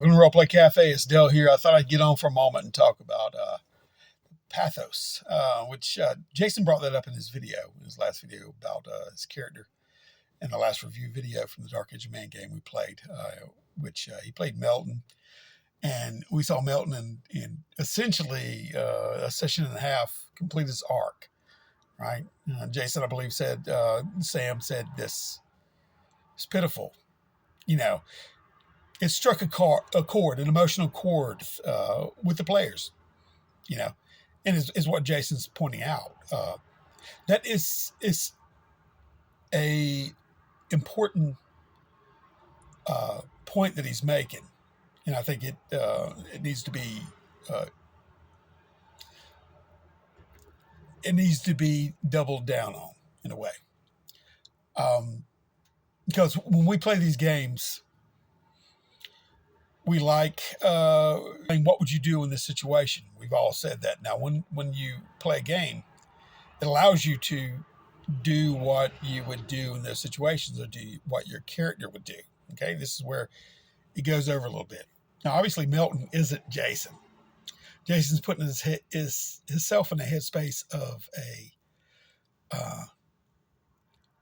Welcome to Roleplay Cafe. It's Dell here. I thought I'd get on for a moment and talk about pathos, which Jason brought that up in his last video about his character in the last review video from the Dark Age of Man game we played, which he played Melton. And we saw Melton in essentially a session and a half complete his arc, right? Jason, I believe, Sam said this is pitiful. You know, it struck an emotional chord with the players, you know, and is what Jason's pointing out. That is a important point that he's making, and I think it needs to be uh, doubled down on in a way, because when we play these games, we what would you do in this situation? We've all said that. Now, when you play a game, it allows you to do what you would do in those situations, or do what your character would do. Okay, this is where it goes over a little bit. Now, obviously, Milton isn't Jason. Jason's putting himself in the headspace of a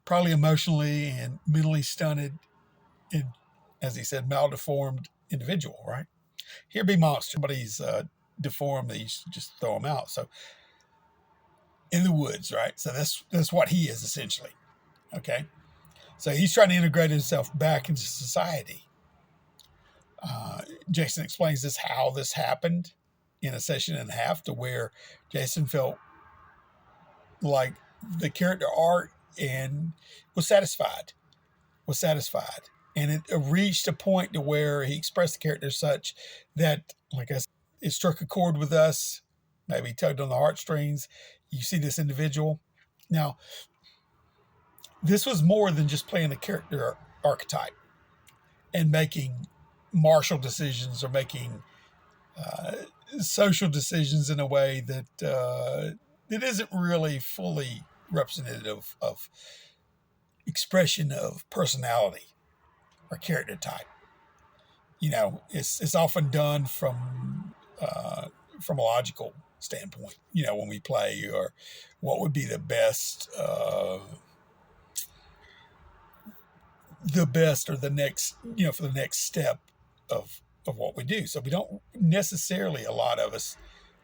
probably emotionally and mentally stunted, and, as he said, maldeformed individual. Right? Here be monster. Somebody's deformed. They just throw him out. So in the woods, right? So that's what he is essentially. Okay, so he's trying to integrate himself back into society. Jason explains how this happened in a session and a half, to where Jason felt like the character arc and was satisfied, and it reached a point to where he expressed the character such that, like I said, it struck a chord with us, maybe tugged on the heartstrings. You see this individual. Now, this was more than just playing a character archetype and making martial decisions or making social decisions in a way that it isn't really fully representative of expression of personality or character type. It's often done from a logical standpoint. When we play, or what would be the best or the next, for the next step of what we do. So we don't necessarily, a lot of us,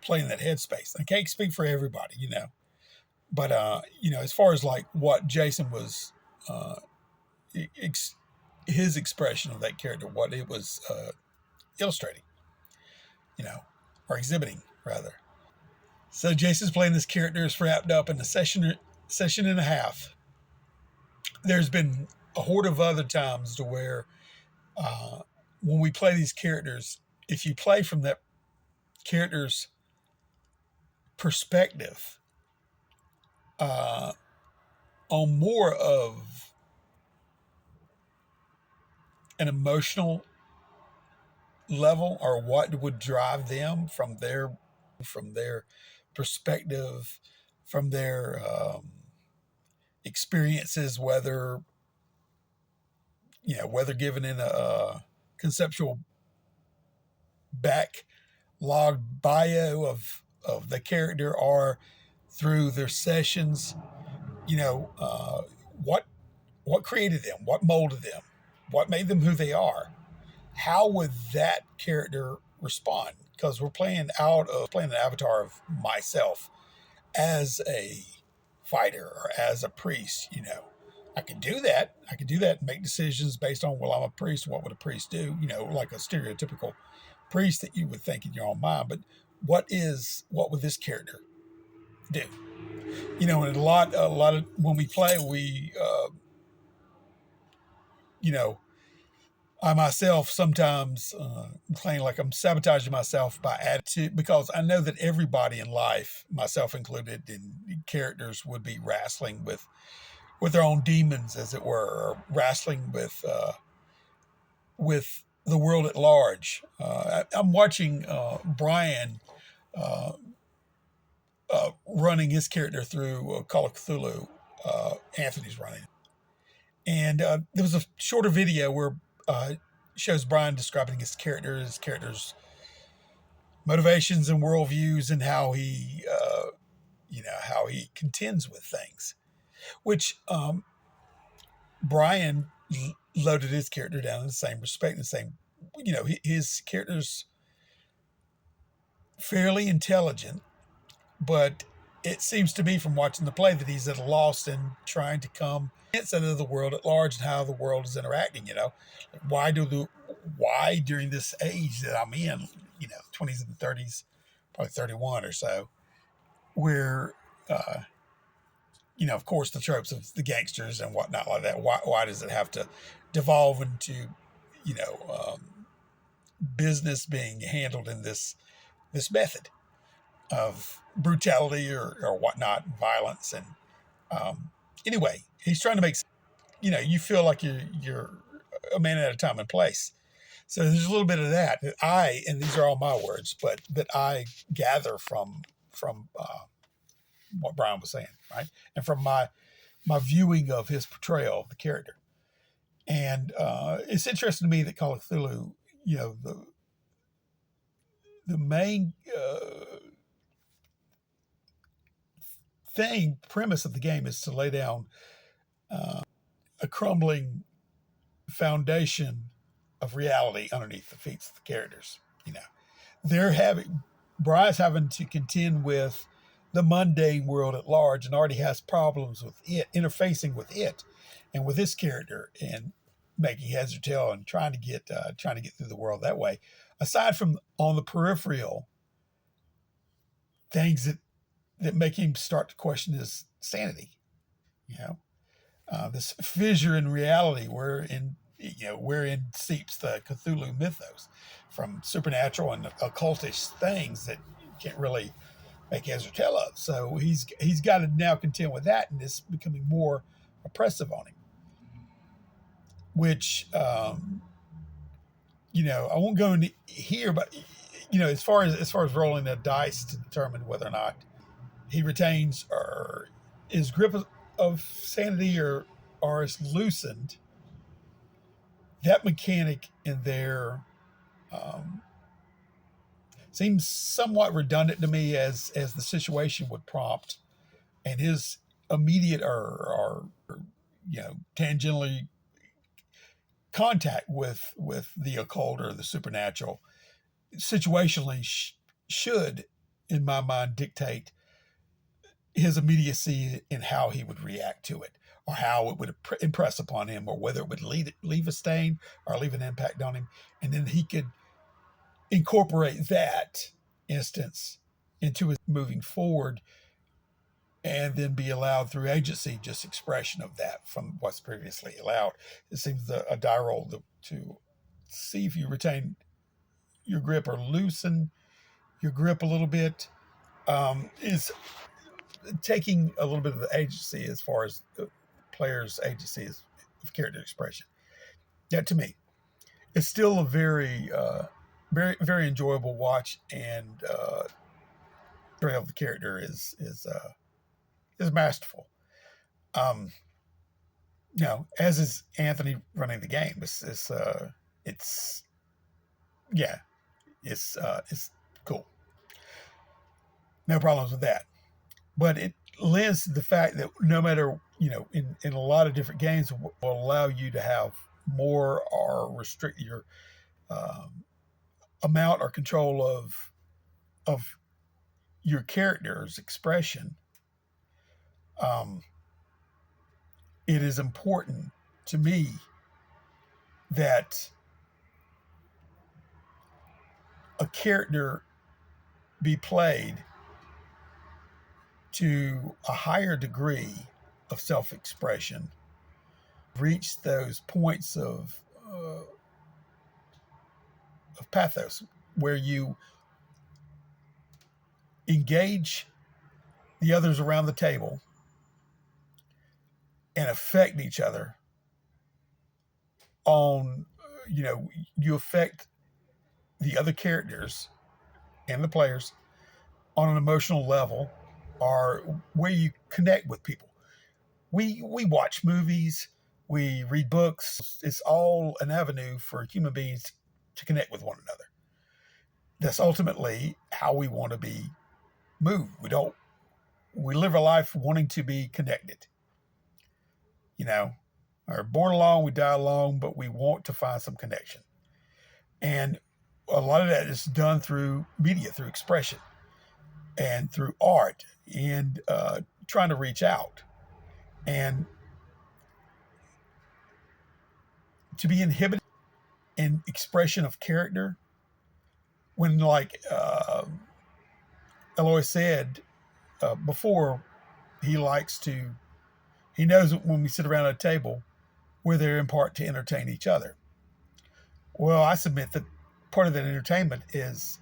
play in that headspace. I can't speak for everybody, but as far as like what Jason was, his expression of that character, what it was illustrating, or exhibiting rather. So Jason's playing this character is wrapped up in a session and a half. There's been a horde of other times to where when we play these characters, if you play from that character's perspective, on more of an emotional level, or what would drive them from their perspective, from their experiences, whether given in a conceptual backlog bio of the character, or through their sessions, what created them, what molded them, what made them who they are. How would that character respond? Because we're playing an avatar of myself as a fighter or as a priest. I could do that. And make decisions based on, well, I'm a priest. What would a priest do? Like a stereotypical priest that you would think in your own mind. But what would this character do? And a lot of when we play, we, I myself sometimes claim like I'm sabotaging myself by attitude, because I know that everybody in life, myself included, and characters would be wrestling with their own demons, as it were, or wrestling with the world at large. I'm watching Brian running his character through Call of Cthulhu. Anthony's running, and there was a shorter video where shows Brian describing his character's motivations and worldviews, and how he, how he contends with things. Which Brian loaded his character down in the same respect, the same, his character's fairly intelligent, but it seems to me from watching the play that he's at a loss in trying to come inside of the world at large and how the world is interacting. Why during this age that I'm in, 20s and 30s, probably 31 or so, where of course the tropes of the gangsters and whatnot like that. Why does it have to devolve into, business being handled in this method of brutality or whatnot, violence, and anyway, he's trying to make, you feel like you're a man at a time and place. So there's a little bit of that and these are all my words, but that I gather from what Brian was saying, right, and from my viewing of his portrayal of the character. And it's interesting to me that Call of Cthulhu, the main premise of the game is to lay down a crumbling foundation of reality underneath the feet of the characters. Brian's having to contend with the mundane world at large, and already has problems with it, interfacing with it, and with his character, and making heads or tail, and trying to get through the world that way. Aside from on the peripheral things that make him start to question his sanity, this fissure in reality wherein seeps the Cthulhu mythos, from supernatural and occultish things that you can't really make heads or tail of. So he's got to now contend with that, and it's becoming more oppressive on him. Which I won't go into here, but as far as rolling the dice to determine whether or not he retains or his grip of sanity or is loosened, that mechanic in there seems somewhat redundant to me, as the situation would prompt, and his immediate or tangentially contact with the occult or the supernatural situationally should, in my mind, dictate his immediacy in how he would react to it, or how it would impress upon him, or whether it would leave a stain or leave an impact on him. And then he could incorporate that instance into his moving forward, and then be allowed through agency just expression of that from what's previously allowed. It seems a die roll to see if you retain your grip or loosen your grip a little bit, is taking a little bit of the agency as far as the player's agency of character expression. That, to me, it's still a very, very, very enjoyable watch, and portrayal of the character is masterful. As is Anthony running the game. It's cool. No problems with that. But it lends to the fact that no matter, in a lot of different games, will allow you to have more or restrict your amount or control of your character's expression. It is important to me that a character be played to a higher degree of self-expression, reach those points of pathos where you engage the others around the table and affect each other on, you affect the other characters and the players on an emotional level, or where you connect with people. We watch movies, we read books. It's all an avenue for human beings to connect with one another. That's ultimately how we want to be moved. We live our life wanting to be connected. You know, we're born alone, we die alone, but we want to find some connection. And a lot of that is done through media, through expression, and through art, and trying to reach out. And to be inhibited in expression of character, when, like Eloy said before, he knows that when we sit around a table, we're there in part to entertain each other. Well, I submit that part of that entertainment is,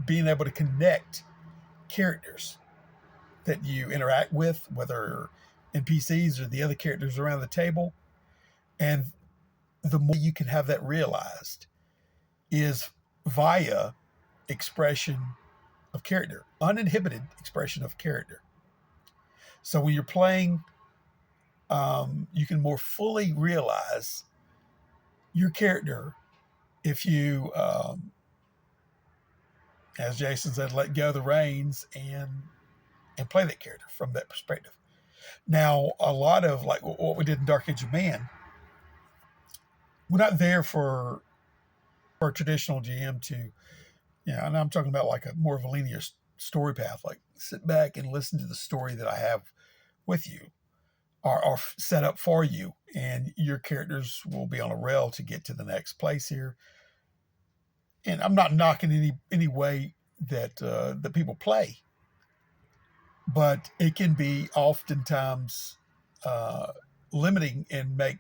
being able to connect characters that you interact with, whether NPCs or the other characters around the table. And the more you can have that realized is via expression of character, uninhibited expression of character. So when you're playing, you can more fully realize your character if you, as Jason said, let go of the reins and play that character from that perspective. Now, a lot of like what we did in Dark Age of Man, we're not there for a traditional GM to, and I'm talking about like a more of a linear story path, like sit back and listen to the story that I have with you or set up for you, and your characters will be on a rail to get to the next place here. And I'm not knocking any way that that people play, but it can be oftentimes limiting and make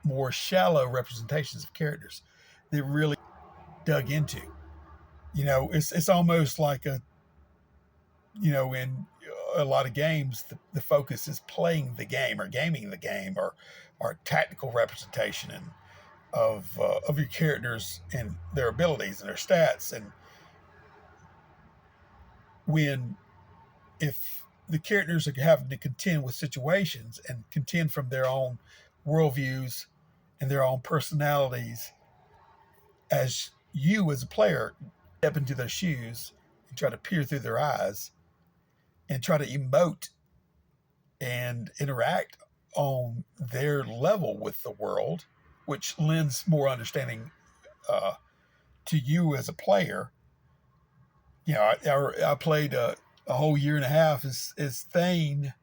more shallow representations of characters that really dug into. It's almost like in a lot of games, the focus is playing the game or gaming the game or tactical representation of your characters and their abilities and their stats. And if the characters are having to contend with situations and contend from their own worldviews and their own personalities, as you as a player step into their shoes and try to peer through their eyes and try to emote and interact on their level with the world, which lends more understanding to you as a player. I played a whole year and a half as Thane,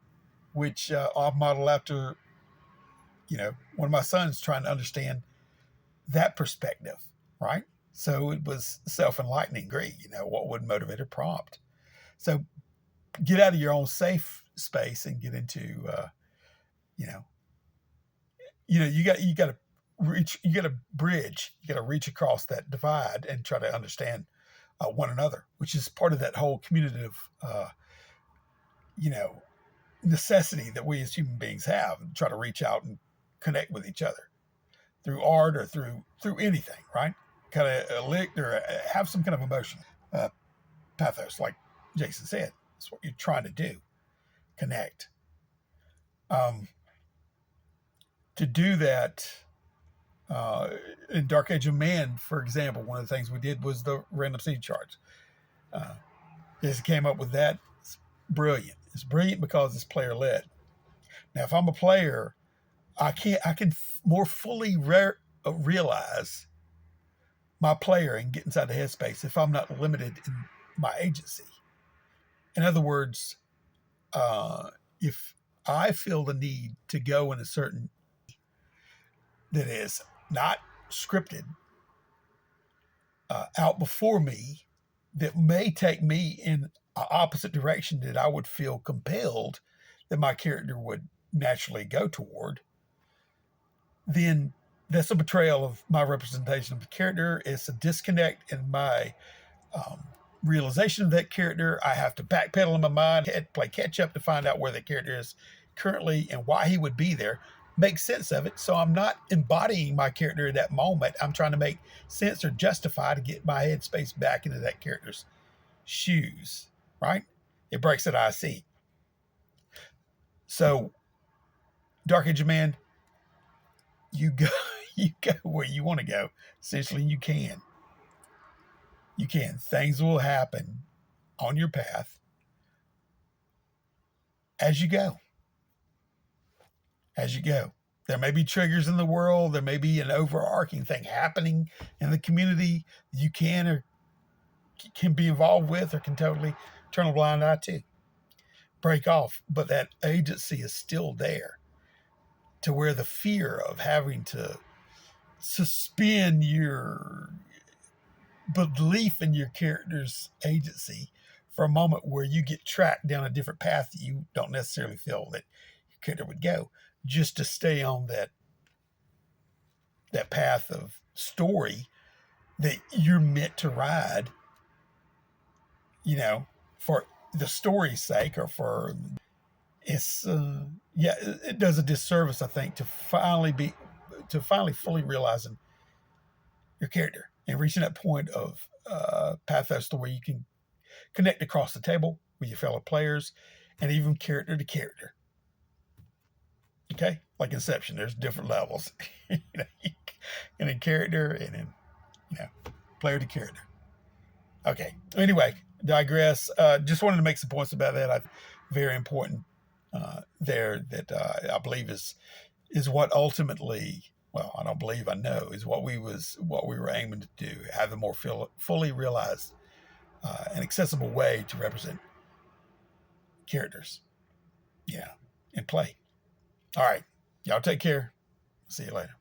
which I modeled after, one of my sons trying to understand that perspective, right? So it was self-enlightening, great, what would motivate a prompt. So get out of your own safe space and get into, you got to you got to bridge, you got to reach across that divide and try to understand one another, which is part of that whole communicative, necessity that we as human beings have, and try to reach out and connect with each other through art or through anything, right? Kind of lick or have some kind of emotion, pathos, like Jason said. That's what you're trying to do, connect. To do that, in Dark Age of Man, for example, one of the things we did was the random seed charts. Jason came up with that. It's brilliant. It's brilliant because it's player led. Now, if I'm a player, I can more fully realize my player and get inside the headspace if I'm not limited in my agency. In other words, if I feel the need to go in a certain that is not scripted out before me, that may take me in an opposite direction that I would feel compelled that my character would naturally go toward, then that's a betrayal of my representation of the character. It's a disconnect in my realization of that character. I have to backpedal in my mind, play catch up to find out where the character is currently and why he would be there, make sense of it. So I'm not embodying my character at that moment. I'm trying to make sense or justify to get my headspace back into that character's shoes, right? It breaks that I see. So Dark Age of Man, you go you go where you want to go. Essentially, you can. You can. Things will happen on your path as you go. As you go. There may be triggers in the world. There may be an overarching thing happening in the community you can or can be involved with or can totally turn a blind eye to. Break off. But that agency is still there, to where the fear of having to suspend your belief in your character's agency for a moment, where you get tracked down a different path that you don't necessarily feel that your character would go, just to stay on that path of story that you're meant to ride, for the story's sake, or for it's yeah, it does a disservice, I think, to finally fully realizing your character and reaching that point of pathos, to where you can connect across the table with your fellow players, and even character to character. Okay, like Inception, there's different levels, and in character, and in player to character. Okay. Anyway, digress. Just wanted to make some points about that. Very important there, that I believe is what ultimately. Well, I don't believe, I know, is what we were aiming to do. Have a more fully realized and accessible way to represent characters. Yeah, and play. All right. Y'all take care. See you later.